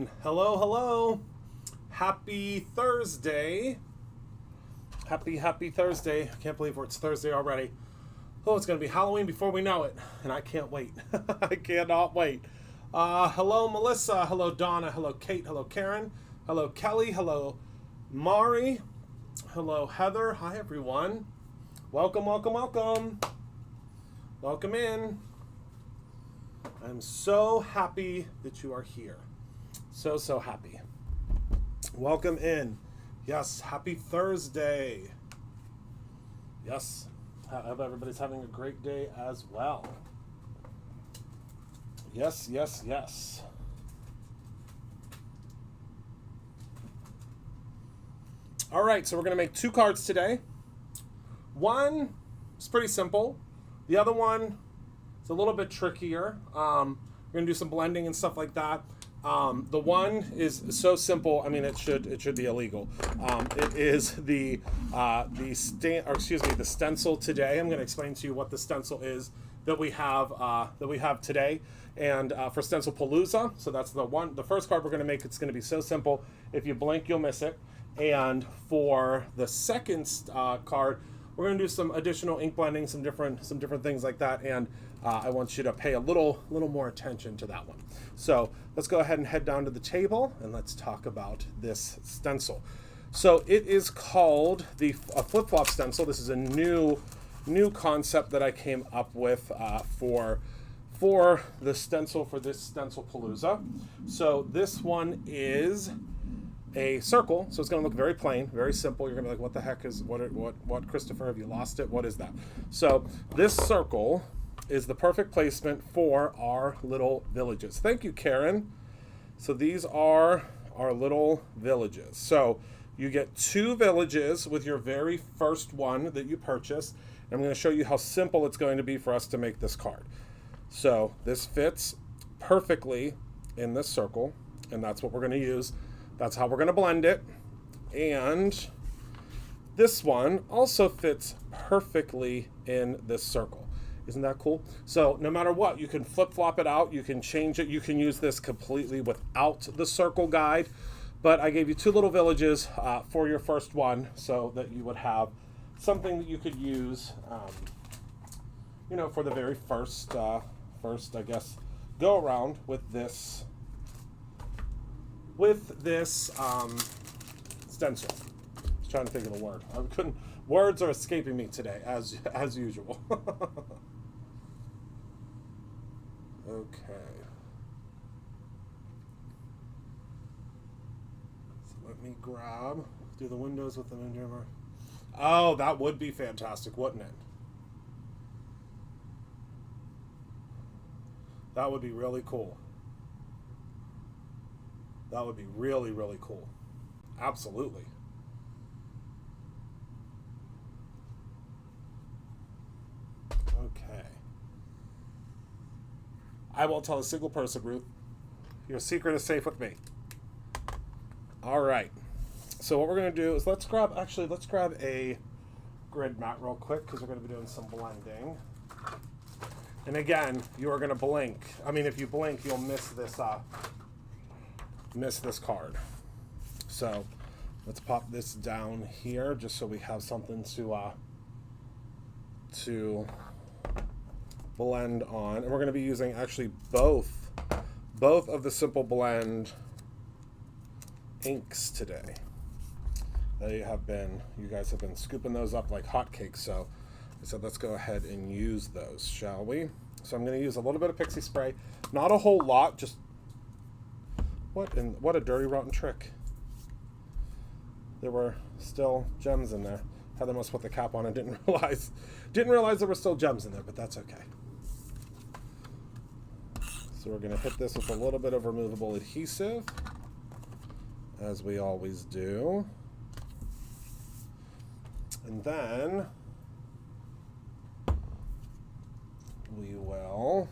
everyone. Hello, hello. Happy Thursday. Happy Thursday. I can't believe it's Thursday already. Oh, it's going to be Halloween before we know it. And I can't wait. I cannot wait. Hello, Melissa. Hello, Donna. Hello, Kate. Hello, Karen. Hello, Kelly. Hello, Mari. Hello, Heather. Hi, everyone. Welcome, welcome, welcome. Welcome in. I'm so happy that you are here. So happy. Welcome in. Yes, happy Thursday. Yes, I hope everybody's having a great day as well. Yes. All right, so we're going to make two cards today. One is pretty simple. The other one is a little bit trickier. We're going to do some blending and stuff like that. The one is so simple. I mean, it should be illegal. It is the stencil today. I'm going to explain to you what the stencil is that we have today, and for Stencil Palooza. So that's the first card we're going to make. It's going to be so simple. If you blink, you'll miss it. And for the second card, we're going to do some additional ink blending, some different things like that, and I want you to pay a little more attention to that one. So let's go ahead and head down to the table and let's talk about this stencil. So it is called a flip-flop stencil. This is a new concept that I came up with for the stencil for this Stencil Palooza. So this one is a circle, so it's going to look very plain, very simple. You're going to be like, what the heck is, what Christopher, have you lost it? What is that? So this circle is the perfect placement for our little villages. Thank you, Karen. So these are our little villages. So you get two villages with your very first one that you purchase. I'm going to show you how simple it's going to be for us to make this card. So this fits perfectly in this circle, and that's what we're going to use. That's how we're going to blend it. And this one also fits perfectly in this circle. Isn't that cool? So no matter what, you can flip-flop it out. You can change it. You can use this completely without the circle guide. But I gave you two little villages for your first one so that you would have something that you could use, for the very first, I guess, go around with this stencil. I was trying to think of the word. Words are escaping me today, as usual. Okay. So let me do the windows with the Moondrimmer. Oh, that would be fantastic, wouldn't it? That would be really cool. That would be really, really cool. Absolutely. Okay. I won't tell a single person, Ruth. Your secret is safe with me. All right. So what we're going to do is let's grab a grid mat real quick because we're going to be doing some blending. And again, you are going to blink. I mean, if you blink, you'll miss this card. So let's pop this down here just so we have something to blend on. And we're going to be using actually both of the Simple Blend inks today. You guys have been scooping those up like hotcakes, so I said let's go ahead and use those, shall we? So I'm going to use a little bit of Pixie Spray, not a whole lot, just what a dirty, rotten trick. There were still gems in there. Heather must put the cap on and didn't realize there were still gems in there, but that's okay. So we're going to hit this with a little bit of removable adhesive, as we always do. And then we will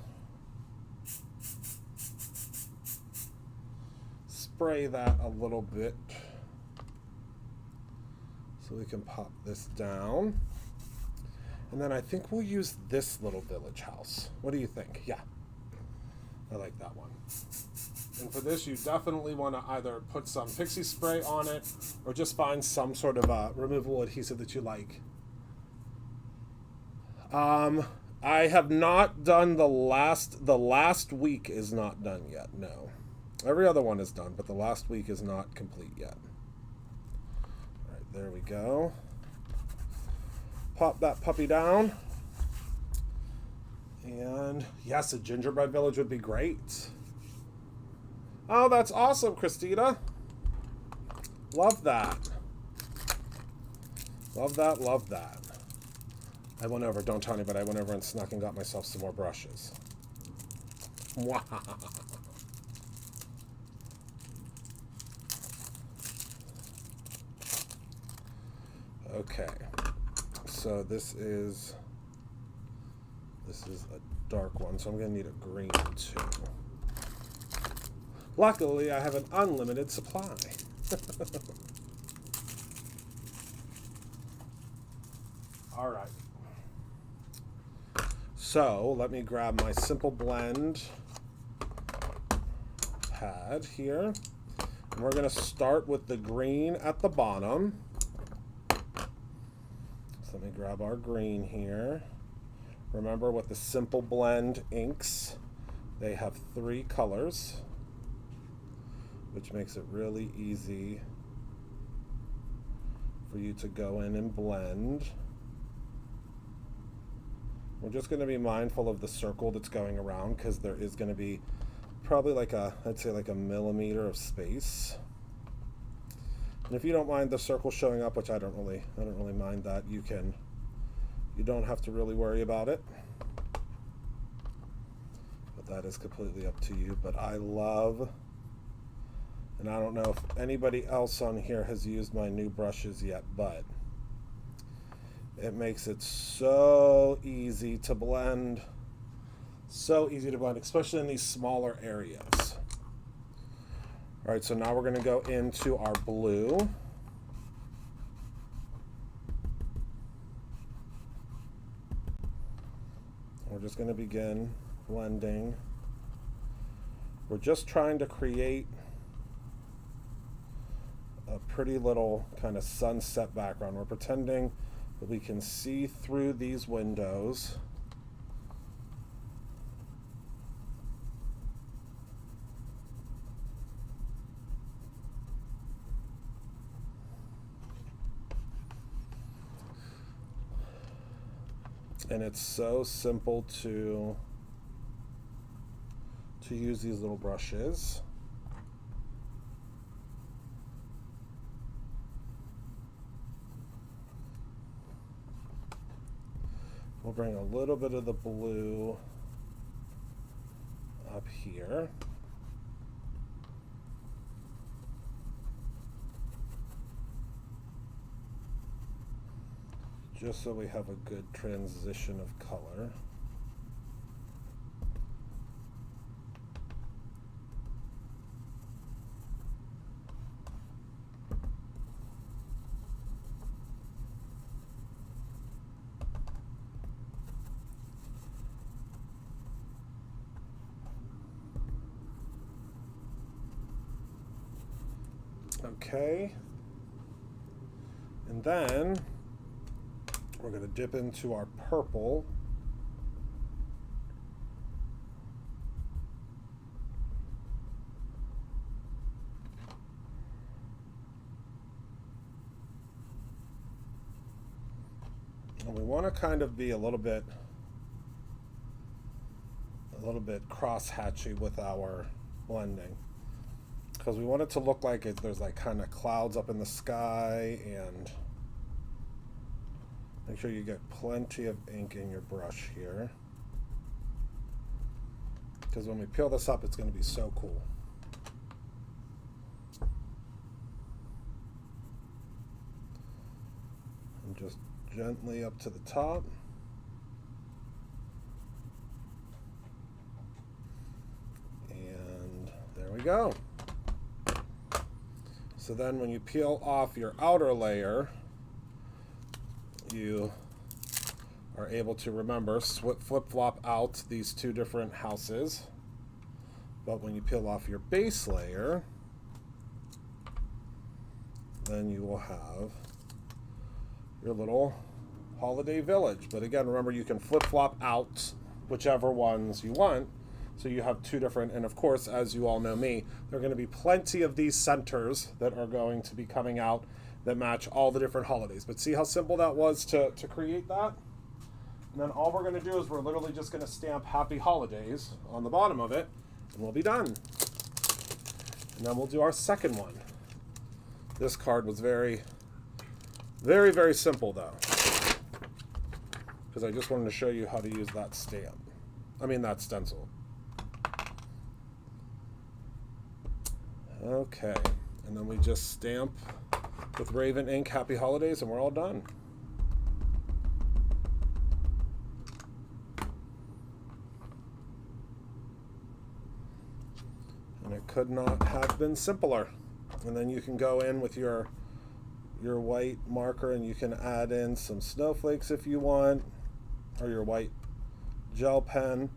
spray that a little bit so we can pop this down. And then I think we'll use this little village house. What do you think? Yeah, I like that one. And for this, you definitely want to either put some pixie spray on it or just find some sort of removable adhesive that you like. I have not done the last week is not done yet, no. Every other one is done, but the last week is not complete yet. All right, there we go. Pop that puppy down. And yes, a gingerbread village would be great. Oh, that's awesome, Christina. Love that. Love that, love that. I went over, don't tell anybody, I went over and snuck and got myself some more brushes. Wow. Okay. So this is a dark one, so I'm going to need a green too. Luckily, I have an unlimited supply. All right. So let me grab my Simple Blend pad here. And we're going to start with the green at the bottom. So let me grab our green here. Remember, with the Simple Blend inks, they have 3 colors, which makes it really easy for you to go in and blend. We're just going to be mindful of the circle that's going around, because there is going to be probably I'd say like a millimeter of space. And if you don't mind the circle showing up, which I don't really mind that, you don't have to really worry about it. But that is completely up to you. But I love, and I don't know if anybody else on here has used my new brushes yet, but it makes it so easy to blend. So easy to blend, especially in these smaller areas. All right, so now we're going to go into our blue. We're just going to begin blending. We're just trying to create a pretty little kind of sunset background. We're pretending that we can see through these windows. And it's so simple to use these little brushes. We'll bring a little bit of the blue up here. Just so we have a good transition of color. Okay. And then we're going to dip into our purple. And we want to kind of be a little bit cross-hatchy with our blending, because we want it to look like there's like kind of clouds up in the sky, and make sure you get plenty of ink in your brush here, because when we peel this up, it's going to be so cool. And just gently up to the top. And there we go. So then when you peel off your outer layer, you are able to remember, flip-flop out these 2 different houses. But when you peel off your base layer, then you will have your little holiday village. But again, remember, you can flip-flop out whichever ones you want. So you have two different, and of course, as you all know me, there are going to be plenty of these centers that are going to be coming out that match all the different holidays. But see how simple that was to create that? And then all we're going to do is we're literally just going to stamp Happy Holidays on the bottom of it, and we'll be done. And then we'll do our second one. This card was very, very, very simple though, because I just wanted to show you how to use that stamp. I mean that stencil. Okay, and then we just stamp with Raven ink Happy Holidays, and we're all done. And it could not have been simpler. And then you can go in with your white marker and you can add in some snowflakes if you want, or your white gel pen.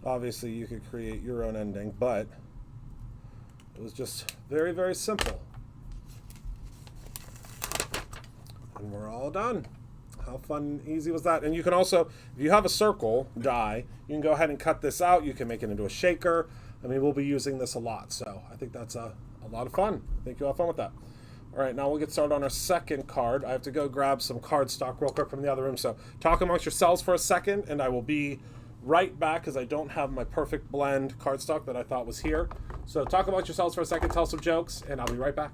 Obviously you could create your own ending, but it was just very, very simple. And we're all done. How fun and easy was that? And you can also, if you have a circle die, you can go ahead and cut this out. You can make it into a shaker. I mean, we'll be using this a lot, so I think that's a lot of fun. I think you'll have fun with that. All right, now we'll get started on our second card. I have to go grab some cardstock real quick from the other room, so talk amongst yourselves for a second, and I will be right back because I don't have my perfect blend cardstock that I thought was here. So talk amongst yourselves for a second, tell some jokes, and I'll be right back.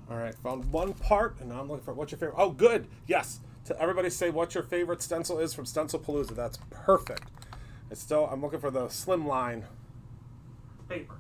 All right, found one part, and now I'm looking for what's your favorite. Oh, good. Yes. To everybody say what your favorite stencil is from Stencilpalooza. That's perfect. I'm looking for the slimline paper.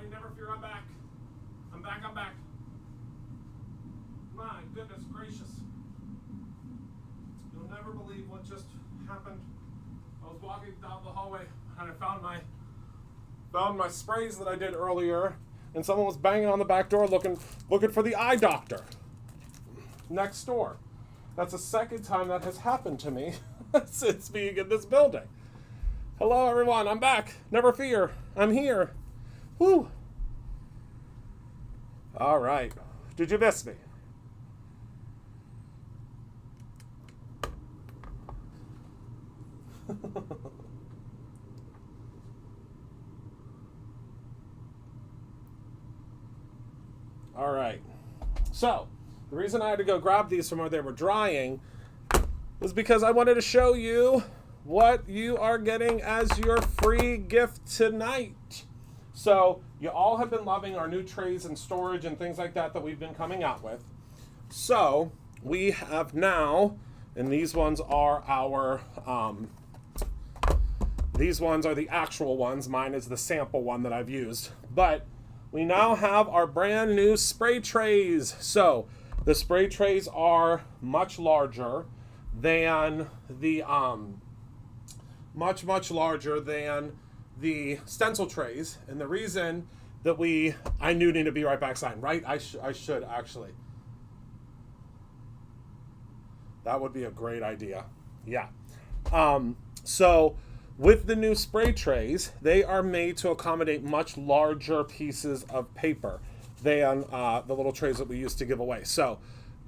everybody. Never fear, I'm back. I'm back, I'm back. My goodness gracious. You'll never believe what just happened. I was walking down the hallway and I found my sprays that I did earlier, and someone was banging on the back door looking for the eye doctor next door. That's the second time that has happened to me since being in this building. Hello everyone, I'm back. Never fear, I'm here. Whew. All right. Did you miss me? All right. So, the reason I had to go grab these from where they were drying was because I wanted to show you what you are getting as your free gift tonight. So, you all have been loving our new trays and storage and things like that we've been coming out with. So, we have now, and these ones are our, these ones are the actual ones. Mine is the sample one that I've used. But we now have our brand new spray trays. So the spray trays are much larger than the much larger than the stencil trays. And the reason that I knew need to be right back sign, right? I should actually. That would be a great idea. Yeah. So with the new spray trays, they are made to accommodate much larger pieces of paper than the little trays that we used to give away. So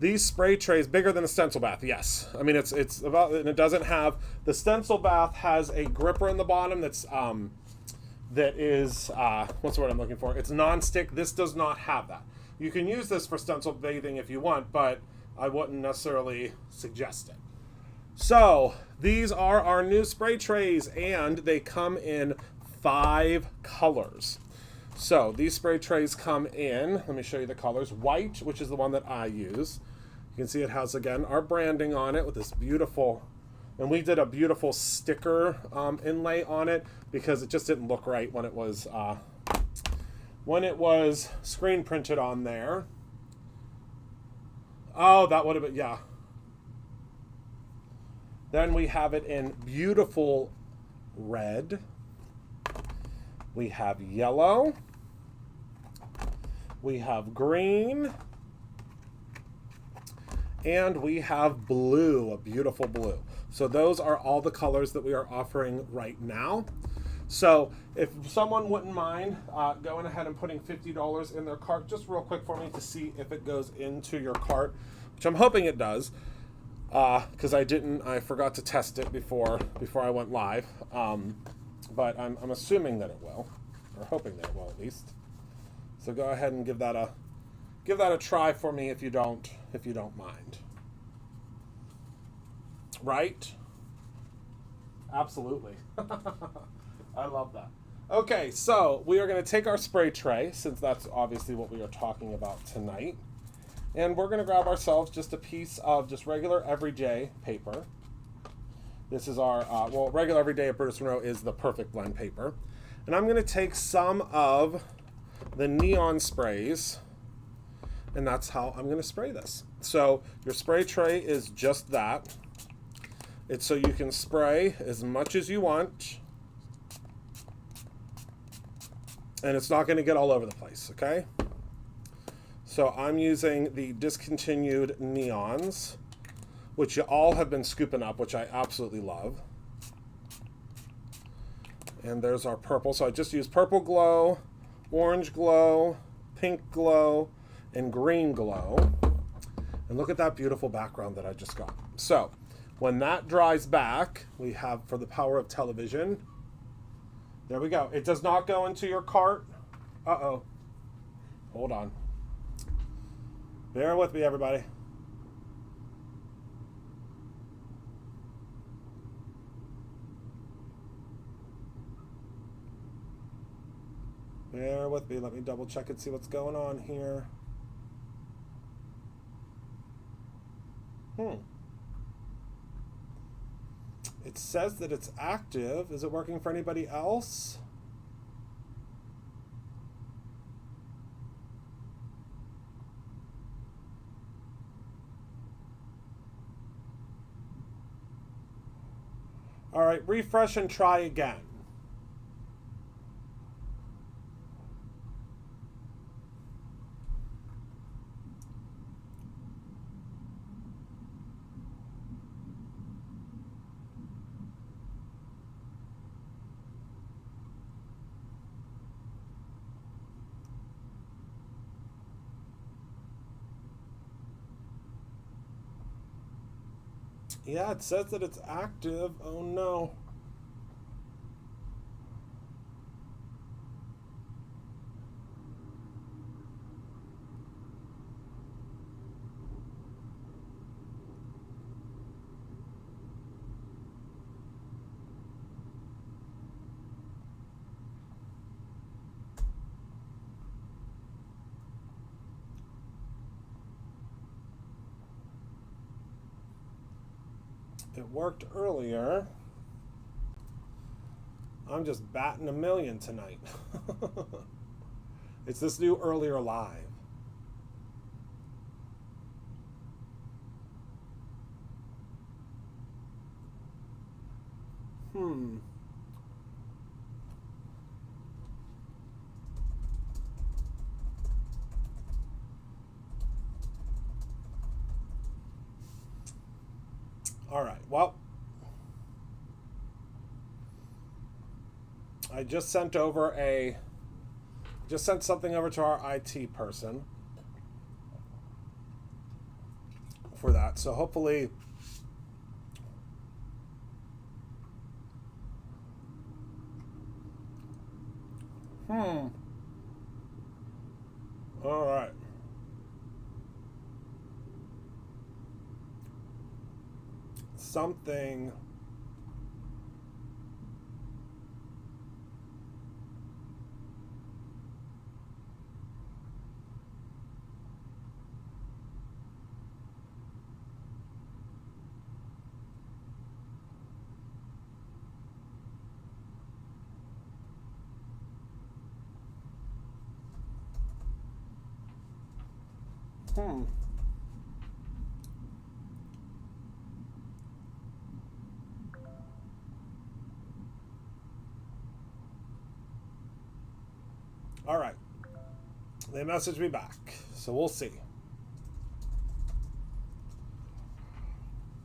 these spray trays, bigger than a stencil bath, yes. I mean, it's about, and it doesn't have, the stencil bath has a gripper in the bottom that's, that is, what's the word I'm looking for? It's non-stick. This does not have that. You can use this for stencil bathing if you want, but I wouldn't necessarily suggest it. So these are our new spray trays, and they come in 5 colors. So these spray trays come in, let me show you the colors. White, which is the one that I use. You can see it has, again, our branding on it with this beautiful, and we did a beautiful sticker inlay on it because it just didn't look right when it was screen printed on there. Oh, that would have been, yeah. Then we have it in beautiful red. We have yellow. We have green. And we have blue, a beautiful blue. So those are all the colors that we are offering right now. So if someone wouldn't mind going ahead and putting $50 in their cart, just real quick for me to see if it goes into your cart, which I'm hoping it does. Because I forgot to test it before I went live, but I'm assuming that it will, or hoping that it will at least. So go ahead and give that a try for me if you don't mind. Right? Absolutely. I love that. Okay, so we are going to take our spray tray, since that's obviously what we are talking about tonight. And we're going to grab ourselves just a piece of just regular everyday paper. This is our, regular everyday at Brutus Monroe is the Perfect Blend paper. And I'm going to take some of the neon sprays, and that's how I'm going to spray this. So your spray tray is just that. It's so you can spray as much as you want, and it's not going to get all over the place, okay? So I'm using the discontinued neons, which you all have been scooping up, which I absolutely love. And there's our purple. So I just used purple glow, orange glow, pink glow, and green glow. And look at that beautiful background that I just got. So when that dries back, we have, for the power of television, there we go. It does not go into your cart. Uh-oh. Hold on. Bear with me, everybody. Bear with me. Let me double check and see what's going on here. It says that it's active. Is it working for anybody else? All right, refresh and try again. Yeah, it says that it's active. Oh no. It worked earlier. I'm just batting a million tonight. It's this new earlier live. All right, well, I just sent something over to our IT person for that. So hopefully all right. Something All right. They messaged me back, so we'll see.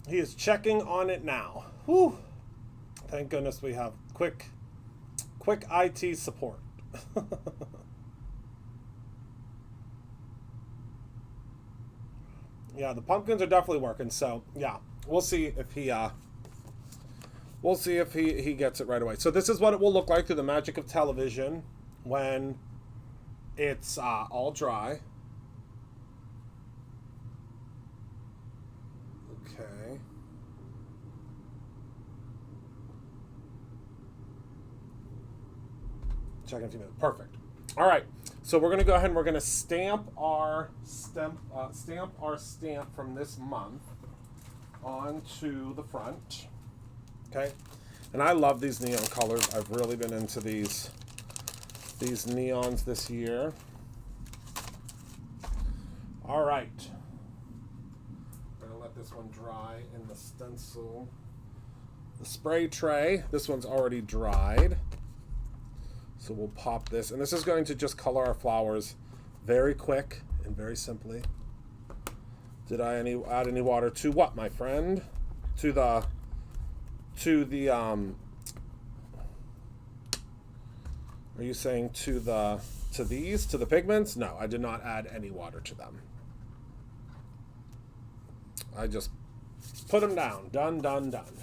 He is checking on it now. Whew. Thank goodness we have quick IT support. Yeah, the pumpkins are definitely working. So yeah, we'll see if he gets it right away. So this is what it will look like through the magic of television when it's all dry. Okay. Checking a few minutes. Perfect. All right. So we're going to go ahead and we're going to stamp our stamp from this month onto the front. Okay. And I love these neon colors. I've really been into these neons this year. All right. I'm going to let this one dry in the stencil. The spray tray. This one's already dried. So we'll pop this. And this is going to just color our flowers very quick and very simply. Did I add any water to what, my friend? To the are you saying to the pigments? No, I did not add any water to them. I just put them down. Done, done, done.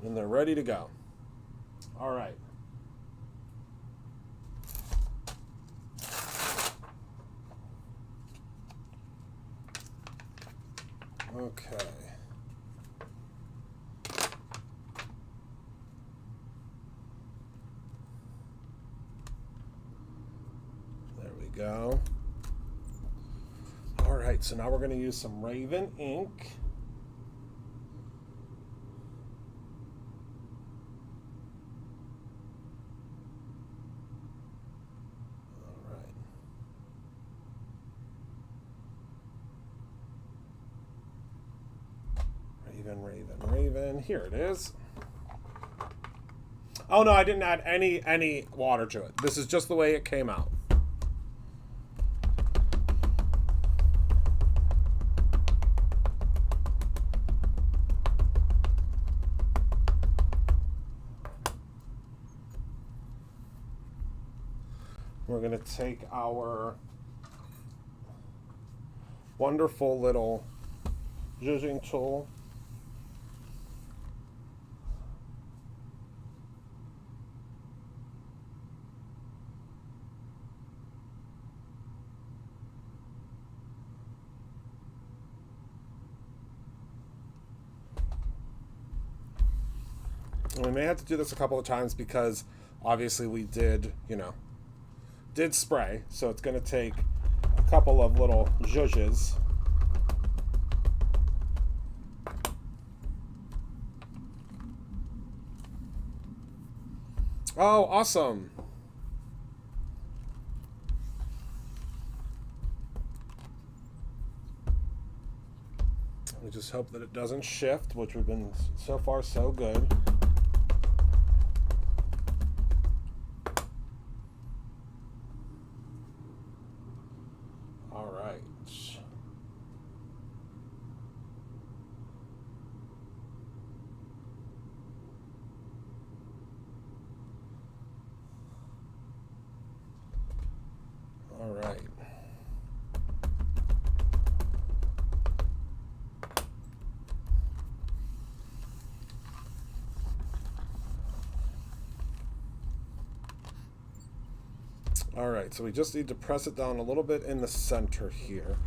And they're ready to go. All right. Okay. There we go. All right, so now we're going to use some Raven ink. Raven. Here it is. Oh no, I didn't add any water to it. This is just the way it came out. We're going to take our wonderful little zhuzhing tool. And we may have to do this a couple of times because obviously we did spray, so it's going to take a couple of little zhuzhes. Oh, awesome. We just hope that it doesn't shift, which we've been so far so good. All right. All right, so we just need to press it down a little bit in the center here.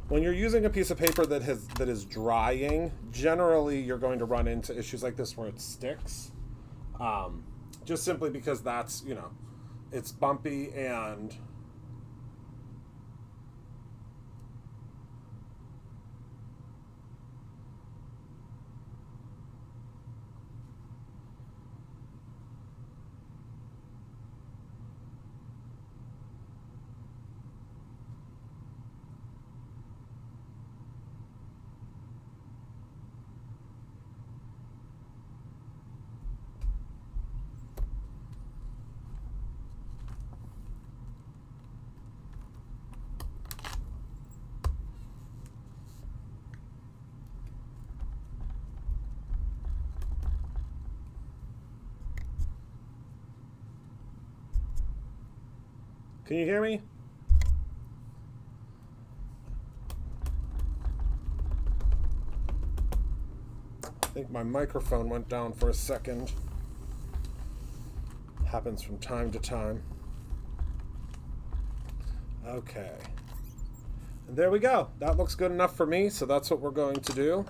When you're using a piece of paper that is drying, generally you're going to run into issues like this where it sticks. Just simply because that's, it's bumpy and can you hear me? I think my microphone went down for a second. Happens from time to time. Okay. And there we go. That looks good enough for me, so that's what we're going to do.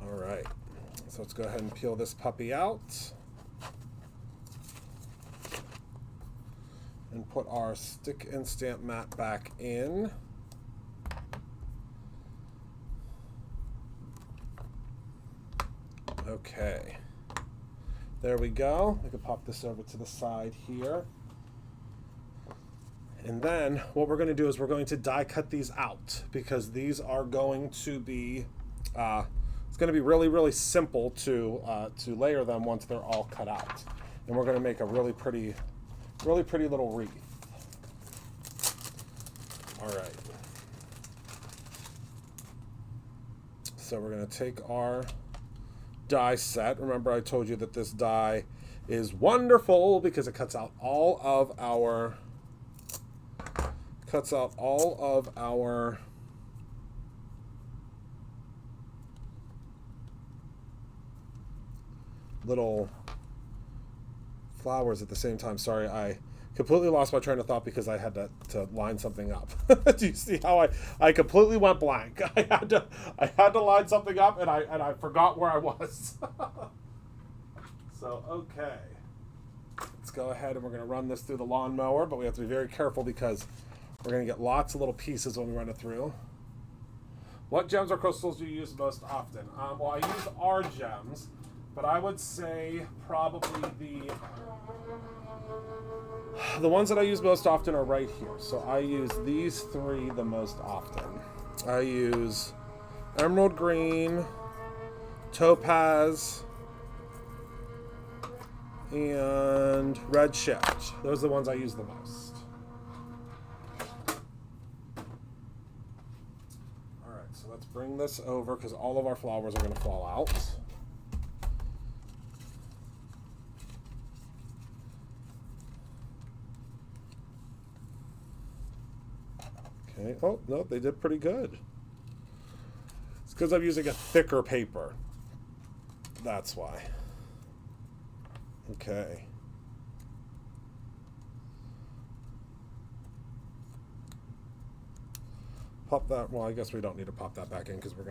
All right. So let's go ahead and peel this puppy out. And put our stick and stamp mat back in. Okay. There we go. I can pop this over to the side here. And then what we're going to do is we're going to die cut these out because these are going to be, it's going to be really, really simple to layer them once they're all cut out. And we're going to make a really pretty little wreath. All right. So we're going to take our die set. Remember I told you that this die is wonderful because it cuts out all of our little flowers at the same time. Sorry, I completely lost my train of thought because I had to line something up. Do you see how I completely went blank? I had to line something up and I forgot where I was. So okay, let's go ahead and we're going to run this through the lawnmower, but we have to be very careful because we're going to get lots of little pieces when we run it through. What gems or crystals do you use most often? Well, I use our gems, but I would say probably the ones that I use most often are right here. So I use these three the most often. I use emerald green, topaz, and red shift. Those are the ones I use the most. Alright, so let's bring this over because all of our flowers are going to fall out. Okay. Oh, no, they did pretty good. It's because I'm using a thicker paper. That's why. Okay. Pop that. Well, I guess we don't need to pop that back in because we're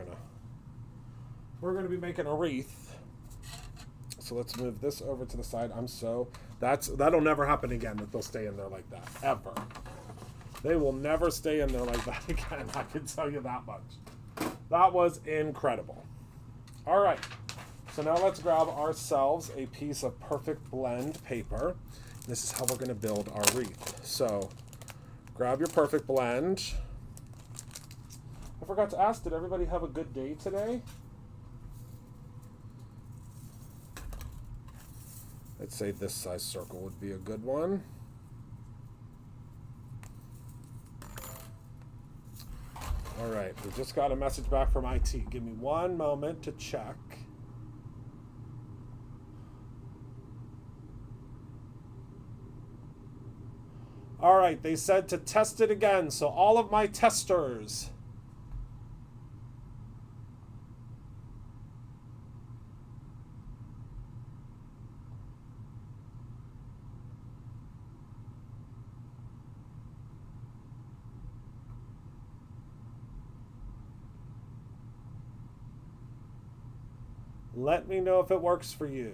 gonna be making a wreath. So let's move this over to the side. That'll never happen again that they'll stay in there like that ever. They will never stay in there like that again. I can tell you that much. That was incredible. All right. So now let's grab ourselves a piece of Perfect Blend paper. This is how we're going to build our wreath. So grab your Perfect Blend. I forgot to ask, did everybody have a good day today? I'd say this size circle would be a good one. All right, we just got a message back from IT. Give me one moment to check. All right, they said to test it again. So all of my testers. Let me know if it works for you.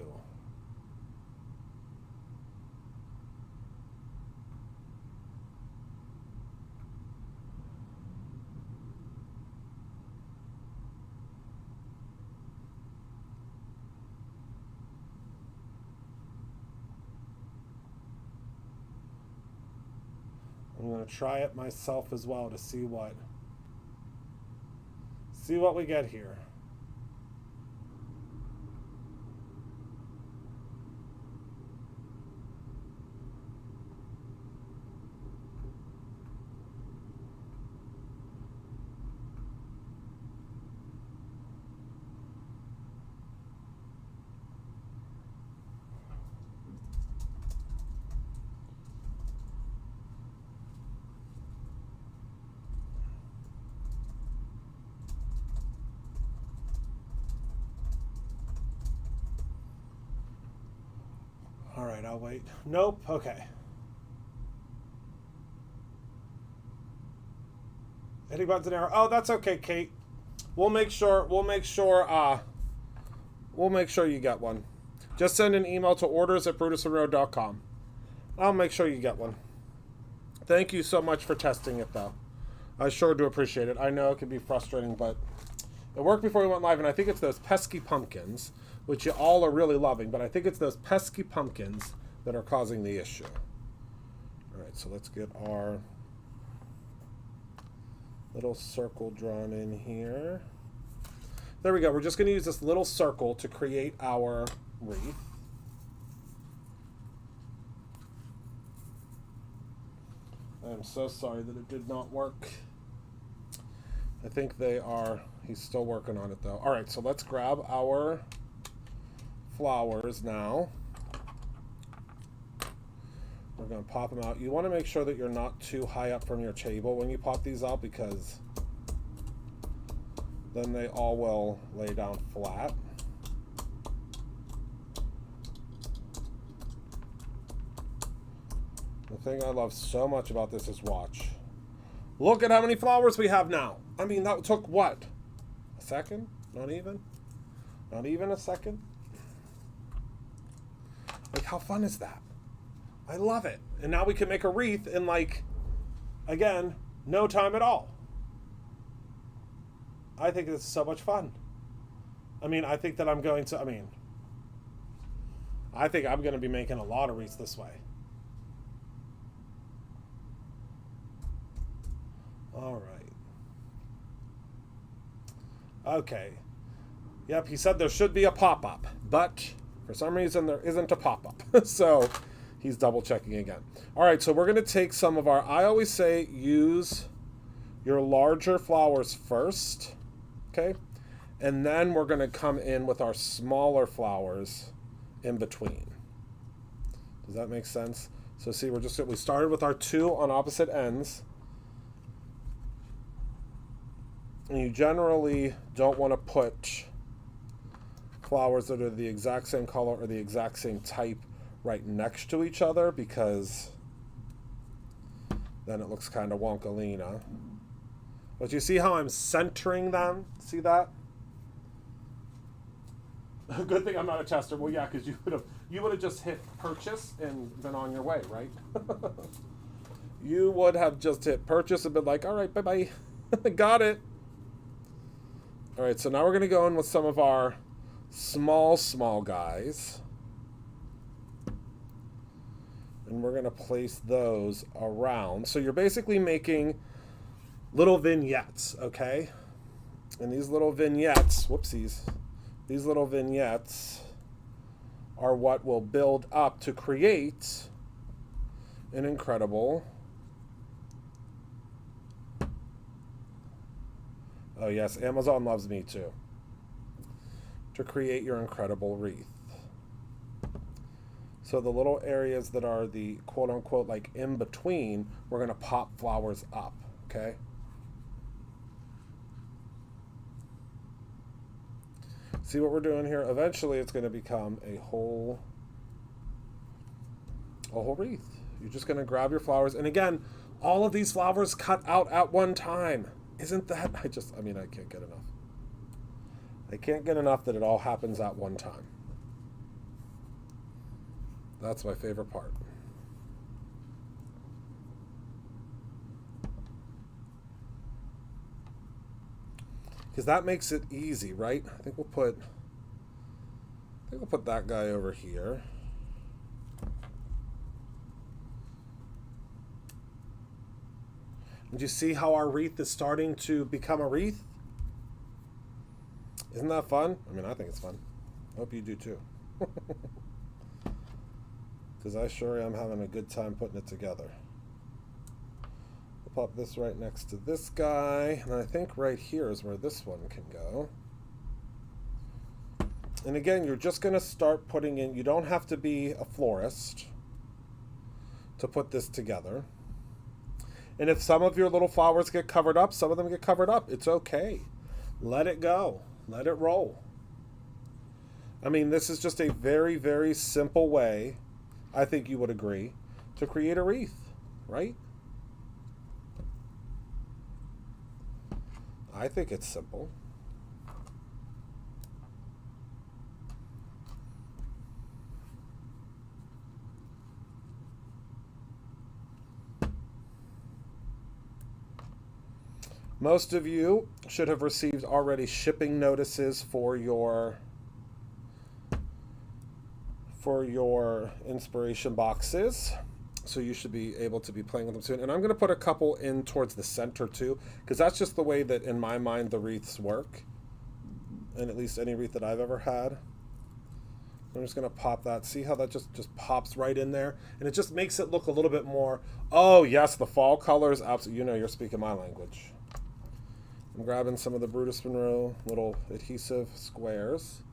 I'm going to try it myself as well to see what we get here. All right, I'll wait. Nope. Okay. Any buttons and arrow? Oh, that's okay, Kate. We'll make sure you get one. Just send an email to orders@brutusandroad.com. I'll make sure you get one. Thank you so much for testing it, though. I sure do appreciate it. I know it can be frustrating, but it worked before we went live, and I think it's those pesky pumpkins, which you all are really loving, but I think it's those pesky pumpkins that are causing the issue. All right, so let's get our little circle drawn in here. There we go. We're just going to use this little circle to create our wreath. I'm so sorry that it did not work. I think he's still working on it though. All right, so let's grab our flowers now. We're going to pop them out. You want to make sure that you're not too high up from your table when you pop these out, because then they all will lay down flat. The thing I love so much about this is watch. Look at how many flowers we have now. I mean, that took what? A second? Not even? Not even a second? Like, how fun is that? I love it. And now we can make a wreath in, like, again, no time at all. I think it's so much fun. I mean, I think I'm going to be making a lot of wreaths this way. All right. Okay. Yep, he said there should be a pop-up, but for some reason there isn't a pop-up. So he's double checking again. All right, so we're going to take some of our, I always say use your larger flowers first, okay? And then we're going to come in with our smaller flowers in between. Does that make sense? So see, we started with our 2 on opposite ends. And you generally don't want to put flowers that are the exact same color or the exact same type right next to each other, because then it looks kind of wonkalina. But you see how I'm centering them? See that? Good thing I'm not a tester. Well, yeah, because you would have just hit purchase and been on your way, right? You would have just hit purchase and been like, all right, bye-bye. Got it. All right, so now we're going to go in with some of our small guys. And we're going to place those around. So you're basically making little vignettes, okay? And these little vignettes, whoopsies, these little vignettes are what will build up to create an incredible... Oh yes, Amazon loves me too. To create your incredible wreath. So the little areas that are the quote-unquote like in between, we're going to pop flowers up, okay? See what we're doing here? Eventually it's going to become a whole wreath. You're just going to grab your flowers. And again, all of these flowers cut out at one time. Isn't that, I can't get enough. I can't get enough that it all happens at one time. That's my favorite part. Because that makes it easy, right? I think we'll put that guy over here. And you see how our wreath is starting to become a wreath? Isn't that fun? I mean, I think it's fun. I hope you do too. Because I sure am having a good time putting it together. We'll pop this right next to this guy. And I think right here is where this one can go. And again, you're just going to start putting in, you don't have to be a florist to put this together. And if some of your little flowers get covered up, some of them get covered up, it's okay. Let it go. Let it roll. I mean, this is just a very, very simple way, I think you would agree, to create a wreath, right? I think it's simple. Most of you should have received already shipping notices for your inspiration boxes. So you should be able to be playing with them soon. And I'm going to put a couple in towards the center too, because that's just the way that in my mind the wreaths work. And at least any wreath that I've ever had. I'm just going to pop that. See how that just pops right in there? And it just makes it look a little bit more, oh yes, the fall colors, absolutely, you know you're speaking my language. I'm grabbing some of the Brutus Monroe little adhesive squares.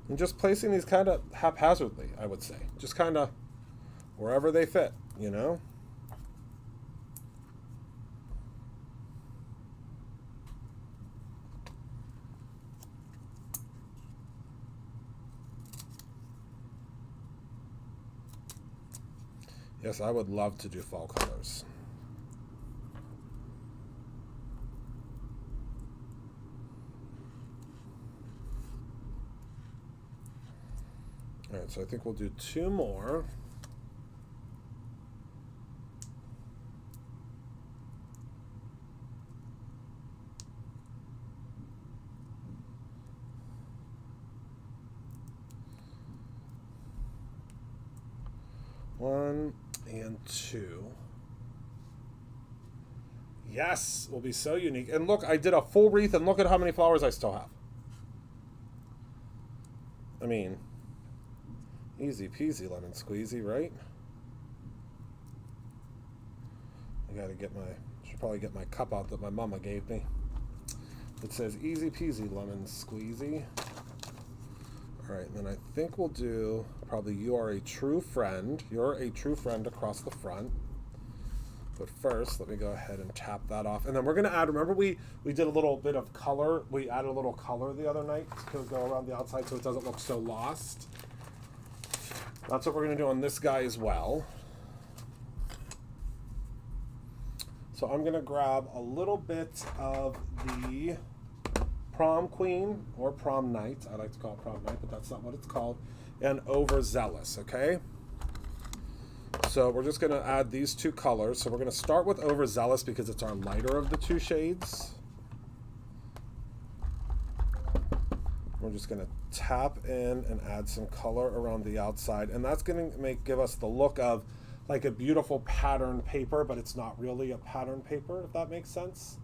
And just placing these kind of haphazardly, I would say. Just kind of wherever they fit, you know? Yes, I would love to do fall colors. All right, so I think we'll do 2 more. 1 and 2. Yes, will be so unique. And look, I did a full wreath, and look at how many flowers I still have. I mean, easy peasy lemon squeezy, right? I gotta get should probably get my cup out that my mama gave me. It says easy peasy lemon squeezy. All right, and then I think we'll do probably you are a true friend. You're a true friend across the front. But first, let me go ahead and tap that off. And then we're going to add, remember we did a little bit of color. We added a little color the other night to go around the outside so it doesn't look so lost. That's what we're going to do on this guy as well. So I'm going to grab a little bit of the Prom Queen, or Prom Night. I like to call it Prom Night, but that's not what it's called. And Overzealous, okay? So we're just going to add these two colors. So we're going to start with Overzealous because it's our lighter of the two shades. We're just going to tap in and add some color around the outside. And that's going to give us the look of like a beautiful pattern paper, but it's not really a pattern paper, if that makes sense.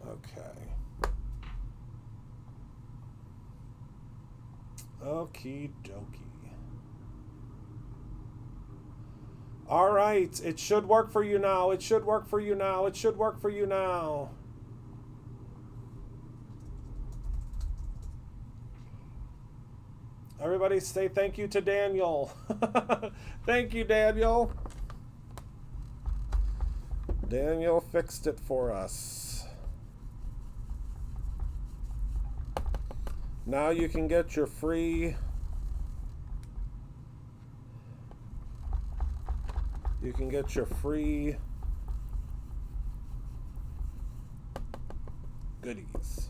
Okay. Okie dokie. All right, it should work for you now. It should work for you now. It should work for you now. Everybody say thank you to Daniel. Thank you, Daniel. Daniel fixed it for us. Now you can get your free goodies.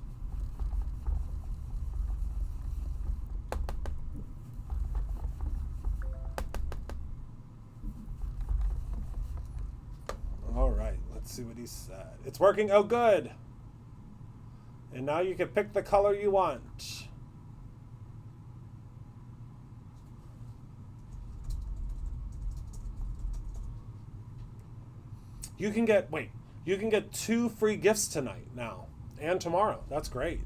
All right, let's see what he said. It's working. Oh, good. And now you can pick the color you want. You can get 2 free gifts tonight now and tomorrow. That's great.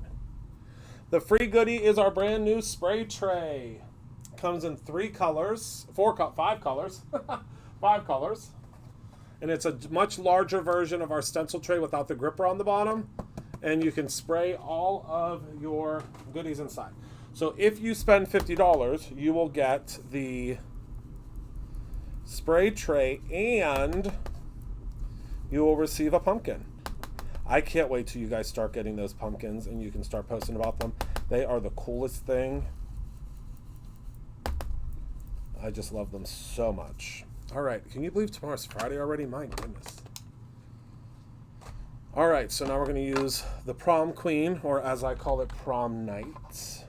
The free goodie is our brand new spray tray. Comes in 3 colors, 5 colors, 5 colors. And it's a much larger version of our stencil tray without the gripper on the bottom. And you can spray all of your goodies inside. So if you spend $50, you will get the spray tray and you will receive a pumpkin. I can't wait till you guys start getting those pumpkins and you can start posting about them. They are the coolest thing. I just love them so much. All right, can you believe tomorrow's Friday already? My goodness. All right, so now we're going to use the Prom Queen, or as I call it, Prom Night.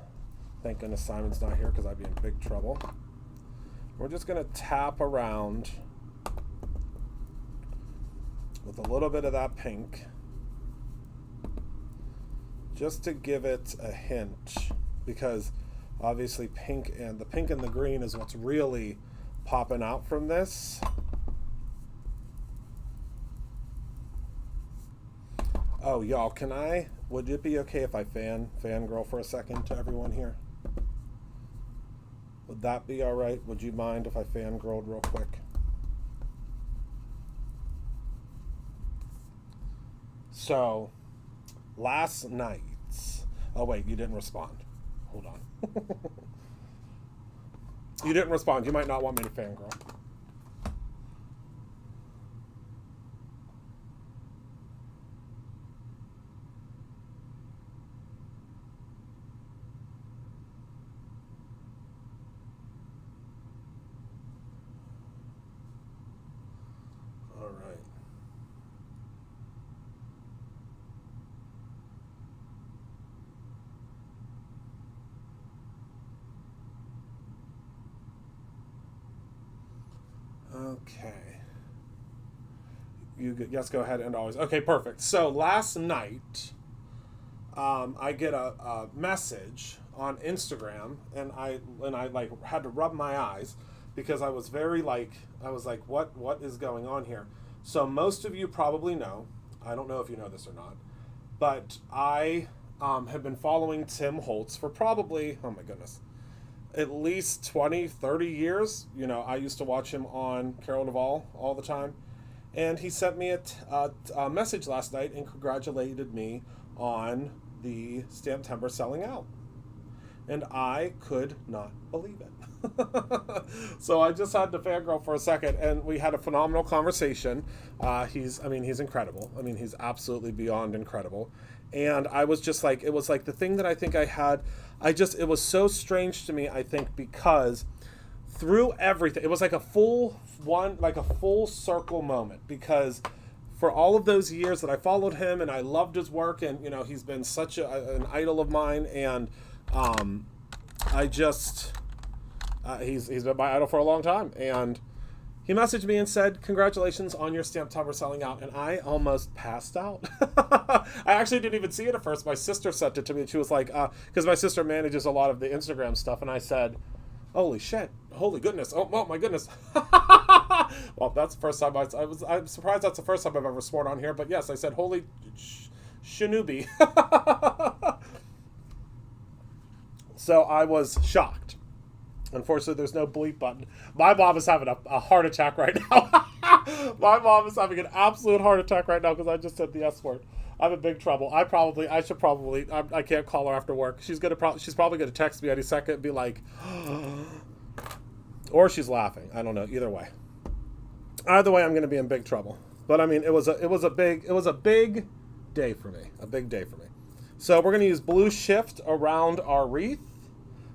Thank goodness Simon's not here because I'd be in big trouble. We're just going to tap around with a little bit of that pink, just to give it a hint, because obviously the pink and the green is what's really popping out from this. Oh, y'all, would it be okay if I fangirl for a second to everyone here? Would that be all right? Would you mind if I fangirled real quick? So, last night... Oh, wait, you didn't respond. Hold on. You didn't respond. You might not want me to fangirl. All right. Okay. Yes, go ahead and always. Okay, perfect. So last night, I get a message on Instagram, and I like had to rub my eyes because I was very like I was like, what is going on here? So most of you probably know. I don't know if you know this or not, but I have been following Tim Holtz for probably, oh my goodness, at least 20, 30 years. You know, I used to watch him on Carol Duvall all the time. And he sent me a message last night and congratulated me on the Stamptember selling out. And I could not believe it. So I just had to fangirl for a second, and we had a phenomenal conversation. He's incredible. I mean, he's absolutely beyond incredible. And I was just like, it was like the thing that I think I had, it was so strange to me, I think, because through everything, it was like a full circle moment, because for all of those years that I followed him and I loved his work, and, you know, he's been such an idol of mine, and he's been my idol for a long time, and he messaged me and said, congratulations on your Stamptember selling out, and I almost passed out. I actually didn't even see it at first. My sister sent it to me, and she was like, because my sister manages a lot of the Instagram stuff, and I said, holy shit, holy goodness, oh my goodness. Well, that's the first time I'm surprised that's the first time I've ever sworn on here, but yes, I said, holy Shinobi. So I was shocked. Unfortunately, there's no bleep button. My mom is having a heart attack right now. My mom is having an absolute heart attack right now because I just said the S word. I'm in big trouble. I can't call her after work. She's probably gonna text me any second and be like, or she's laughing. I don't know. Either way, I'm gonna be in big trouble. But I mean, it was a big day for me. A big day for me. So we're gonna use blue shift around our wreath,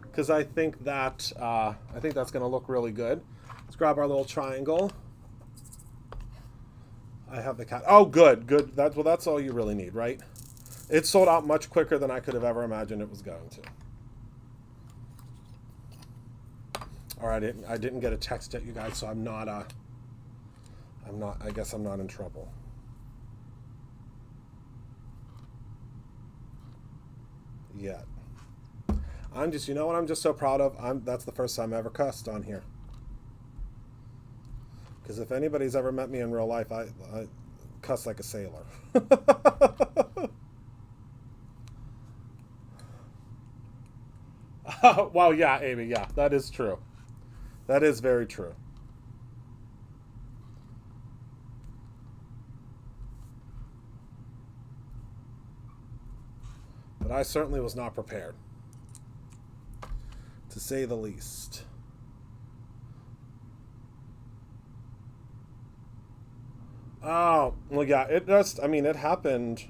because I think that's going to look really good. Let's grab our little triangle. I have the cat. Oh, good. That's all you really need, right? It sold out much quicker than I could have ever imagined it was going to. All right, I didn't get a text yet, you guys, so I guess I'm not in trouble. Yet. I'm just so proud of. That's the first time I ever cussed on here. Because if anybody's ever met me in real life, I cuss like a sailor. Well, yeah, Amy, yeah, that is true. That is very true. But I certainly was not prepared, to say the least. Oh, well, yeah, it happened.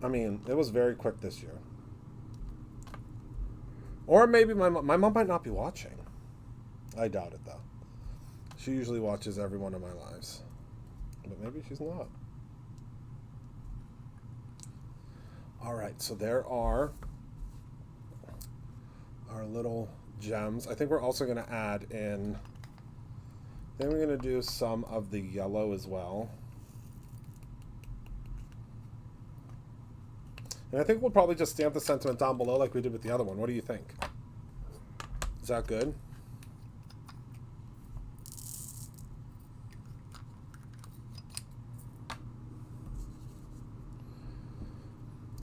I mean, it was very quick this year. Or maybe my mom might not be watching. I doubt it, though. She usually watches every one of my lives. But maybe she's not. All right, so there are our little gems. I think we're also going to add in, then we're going to do some of the yellow as well. And I think we'll probably just stamp the sentiment down below like we did with the other one. What do you think? Is that good?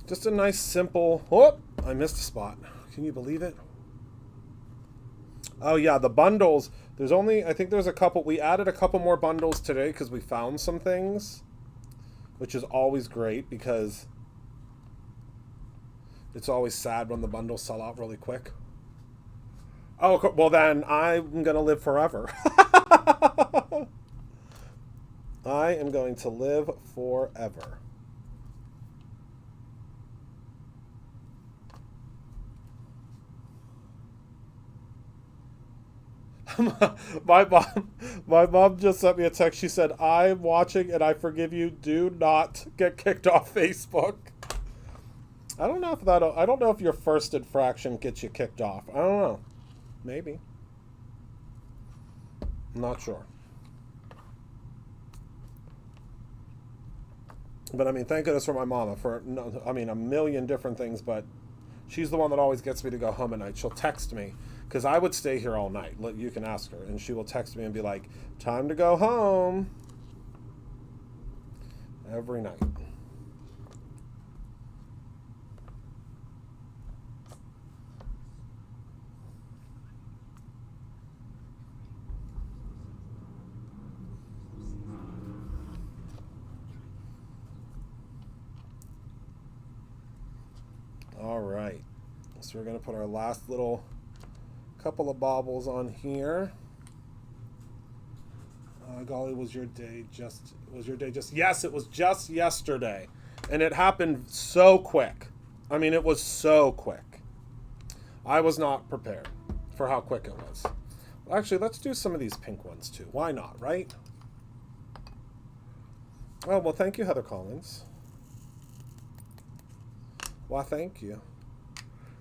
Just a nice simple, oh, I missed a spot. Can you believe it? Oh yeah, the bundles. I think there's a couple. We added a couple more bundles today because we found some things, which is always great because it's always sad when the bundles sell out really quick. Oh, well then I'm going to live forever. I am going to live forever. My mom just sent me a text. She said, "I'm watching and I forgive you. Do not get kicked off Facebook." I don't know if your first infraction gets you kicked off. I don't know. Maybe. I'm not sure. But I mean, thank goodness for my mama for, I mean, a million different things, but she's the one that always gets me to go home at night. She'll text me because I would stay here all night. You can ask her, and she will text me and be like, "Time to go home." Every night. All right. So we're going to put our last little couple of baubles on here. Golly, was your day just yes, it was just yesterday. And it happened so quick. I mean, it was so quick. I was not prepared for how quick it was. Actually, let's do some of these pink ones too. Why not, right? Oh, well, thank you, Heather Collins. Why, thank you.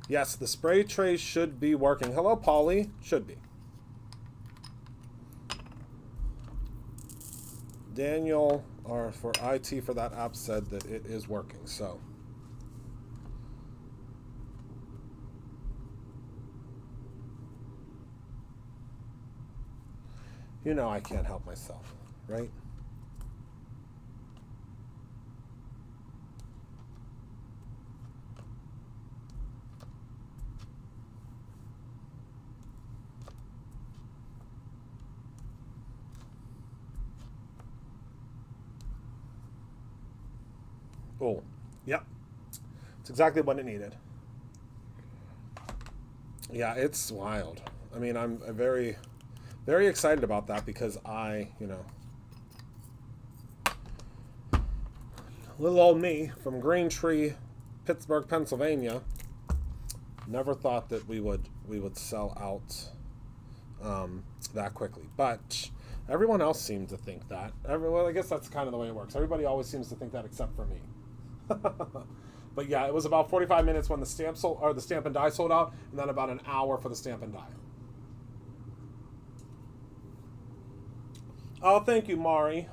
Yes, the spray tray should be working. Hello, Polly. Should be. Daniel, or for IT for that app, said that it is working, so. You know I can't help myself, right? Oh, yep. It's exactly what it needed. Yeah, it's wild. I mean, I'm very, very excited about that because little old me from Green Tree, Pittsburgh, Pennsylvania, never thought that we would sell out that quickly. But everyone else seemed to think that. Well, I guess that's kind of the way it works. Everybody always seems to think that except for me. But yeah, it was about 45 minutes when the stamp and die sold out, and then about an hour for the stamp and die. Oh, thank you, Mari.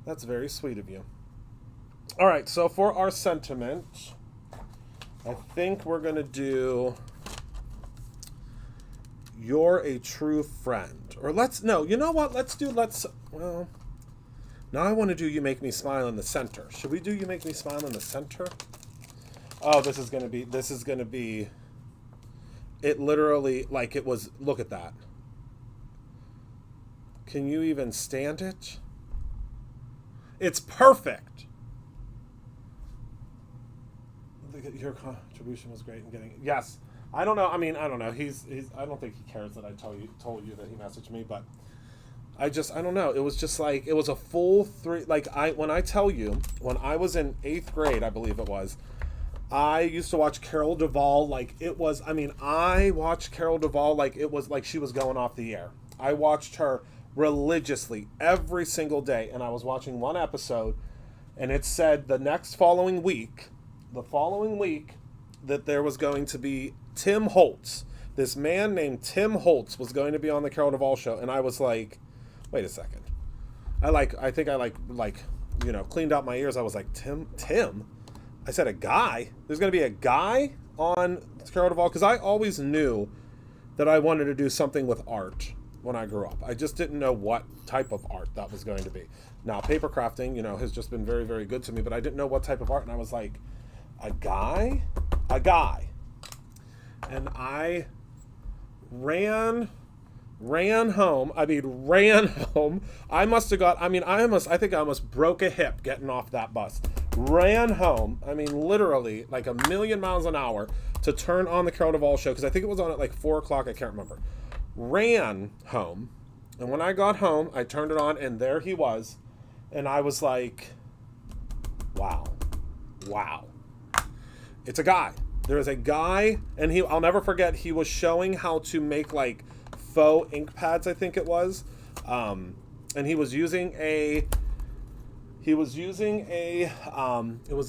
That's very sweet of you. All right, so for our sentiment, I think we're going to do "You're a true friend." Or you know what? Now I want to do "You Make Me Smile" in the center. Should we do "You Make Me Smile" in the center? Oh, this is going to be, it literally, like it was, look at that. Can you even stand it? It's perfect. Your contribution was great in getting it. Yes. I don't know. I mean, I don't know. I don't think he cares that I told you that he messaged me, but I don't know. It was just like, it was a full three. Like, when I tell you, when I was in 8th grade, I believe it was, I used to watch Carol Duvall like it was, I watched Carol Duvall like it was like she was going off the air. I watched her religiously every single day, and I was watching one episode, and it said the following week, that there was going to be Tim Holtz. This man named Tim Holtz was going to be on the Carol Duvall show, and I was like, wait a second. I think I cleaned out my ears. I was like, Tim? I said, a guy? There's going to be a guy on Carol Duvall? Because I always knew that I wanted to do something with art when I grew up. I just didn't know what type of art that was going to be. Now, paper crafting, has just been very, very good to me, but I didn't know what type of art, and I was like, a guy? A guy. And I ran home. Ran home. I think I almost broke a hip getting off that bus. Ran home. Literally like a million miles an hour to turn on the Carol Duvall show, because I think it was on at like 4 o'clock. I can't remember. Ran home. And when I got home, I turned it on, and there he was. And I was like, wow. It's a guy. There is a guy, and I'll never forget, he was showing how to make like faux ink pads, I think it was. And he was using it was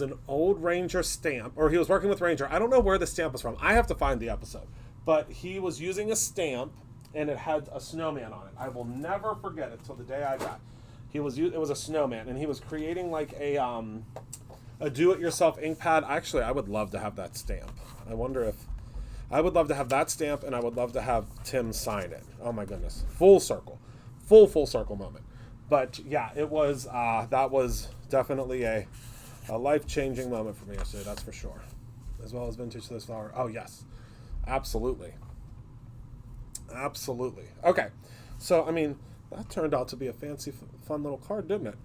an old Ranger stamp, or he was working with Ranger. I don't know where the stamp was from. I have to find the episode. But he was using a stamp, and it had a snowman on it. I will never forget it till the day I die. It was a snowman, and he was creating like a do-it-yourself ink pad. Actually, I would love to have that stamp. I wonder if I would love to have that stamp, and I would love to have Tim sign it. Oh my goodness, full circle, full circle moment. But yeah, it was that was definitely a life-changing moment for me yesterday. That's for sure. As well as vintage to this flower. Oh yes, absolutely, absolutely. Okay, so I mean that turned out to be a fancy, fun little card, didn't it?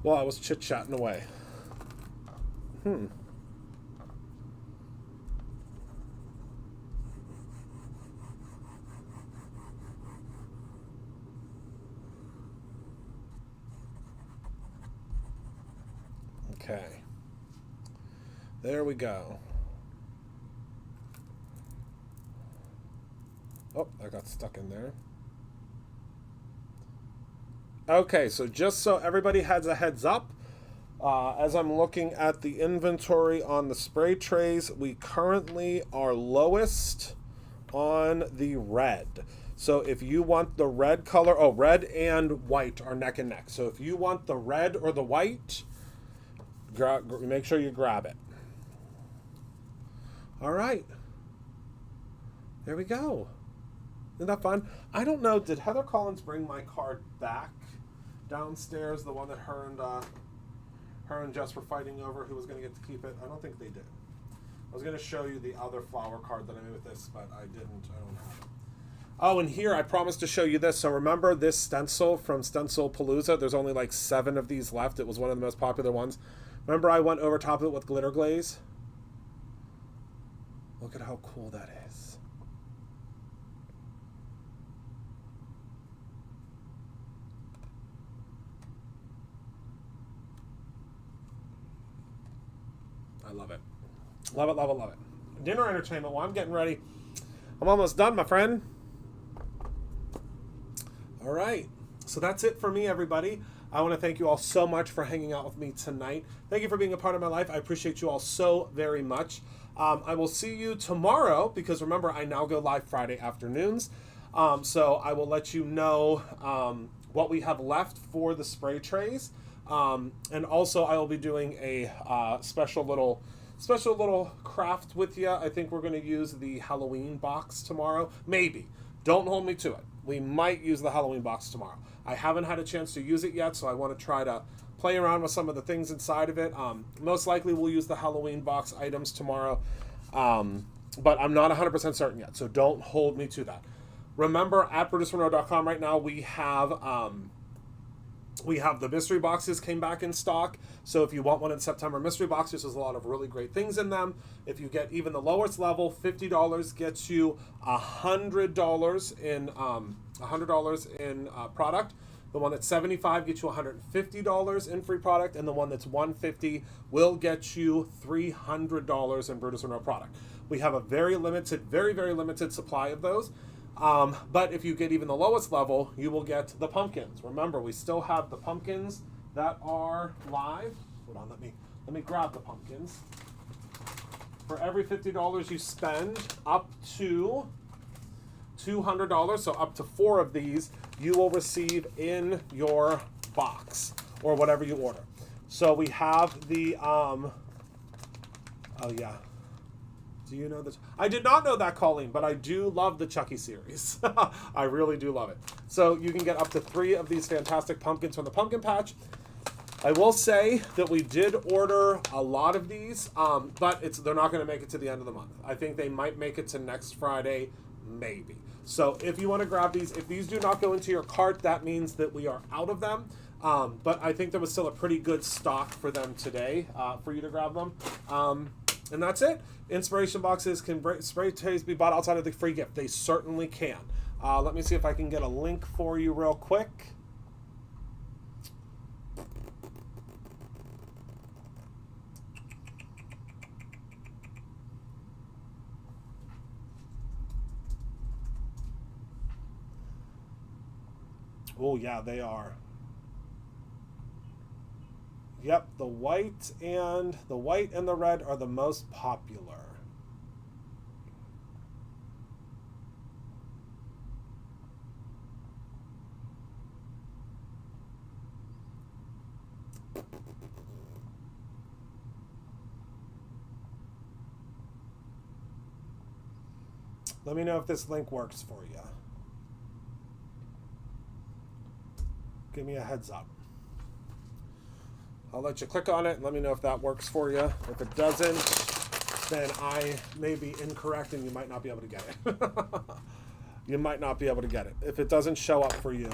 Well, I was chit-chatting away. Okay. There we go. Oh, I got stuck in there. Okay, so just so everybody has a heads up, as I'm looking at the inventory on the spray trays, we currently are lowest on the red. So if you want the red color, oh, red and white are neck and neck. So if you want the red or the white, make sure you grab it. All right. There we go. Isn't that fun? I don't know, did Heather Collins bring my card back downstairs, the one that her and Jess were fighting over who was going to get to keep it? I don't think they did. I was going to show you the other flower card that I made with this, but I didn't. I don't have it. Oh, and here I promised to show you this. So remember this stencil from Stencil Palooza? There's only like 7 of these left. It was one of the most popular ones. Remember I went over top of it with glitter glaze? Look at how cool that is. I love it. Love it, love it, love it. Dinner entertainment. Well, I'm getting ready. I'm almost done, my friend. All right. So that's it for me, everybody. I want to thank you all so much for hanging out with me tonight. Thank you for being a part of my life. I appreciate you all so very much. I will see you tomorrow because remember, I now go live Friday afternoons. So I will let you know what we have left for the spray trays. And also I will be doing a special little craft with you. I think we're going to use the Halloween box tomorrow. Maybe. Don't hold me to it. We might use the Halloween box tomorrow. I haven't had a chance to use it yet, so I want to try to play around with some of the things inside of it. Most likely we'll use the Halloween box items tomorrow, but I'm not 100% certain yet, so don't hold me to that. Remember, at BrutusMonroe.com right now, we have the mystery boxes came back in stock. So if you want one in September mystery boxes, there's a lot of really great things in them. If you get even the lowest level, $50 gets you $100 in product. The one that's $75 gets you $150 in free product, and the one that's $150 will get you $300 in Brutus Monroe product. We have a very limited, very limited supply of those. But if you get even the lowest level, you will get the pumpkins. Remember, we still have the pumpkins that are live. Hold on, let me grab the pumpkins. For every $50 you spend up to $200, so up to 4 of these, you will receive in your box or whatever you order. So we have the, oh yeah. Do you know this? I did not know that, Colleen, but I do love the Chucky series. I really do love it. So you can get up to 3 of these fantastic pumpkins from the pumpkin patch. I will say that we did order a lot of these, but they're not going to make it to the end of the month. I think they might make it to next Friday, maybe. So if you want to grab these, if these do not go into your cart, that means that we are out of them. But I think there was still a pretty good stock for them today for you to grab them. And that's it. Inspiration boxes, can spray trays be bought outside of the free gift? They certainly can. Let me see if I can get a link for you real quick. Oh yeah, they are. Yep, the white and the red are the most popular. Let me know if this link works for you. Give me a heads up. I'll let you click on it and let me know if that works for you. If it doesn't, then I may be incorrect and you might not be able to get it. You might not be able to get it. If it doesn't show up for you,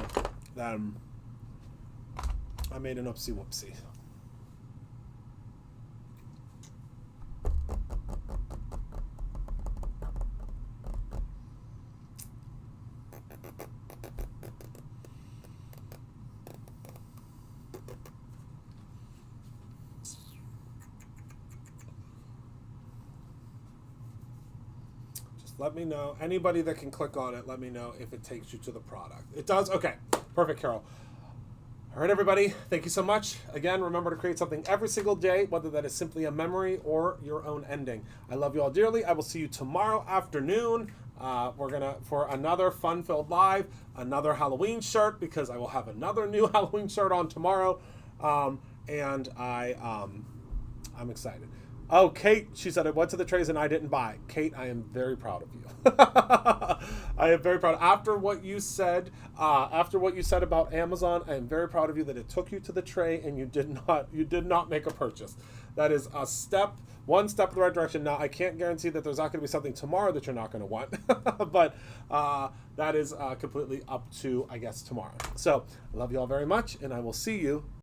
then I made an oopsie whoopsie. Let me know. Anybody that can click on it, let me know if it takes you to the product. It does? Okay. Perfect, Carol. All right, everybody. Thank you so much. Again, remember to create something every single day, whether that is simply a memory or your own ending. I love you all dearly. I will see you tomorrow afternoon. We're going to, for another fun-filled live, another Halloween shirt, because I will have another new Halloween shirt on tomorrow. And I'm excited. Oh, Kate, she said, I went to the trays and I didn't buy. Kate, I am very proud of you. I am very proud. After what you said about Amazon, I am very proud of you that it took you to the tray and you did not make a purchase. That is one step in the right direction. Now, I can't guarantee that there's not going to be something tomorrow that you're not going to want, but that is completely up to, I guess, tomorrow. So, I love you all very much, and I will see you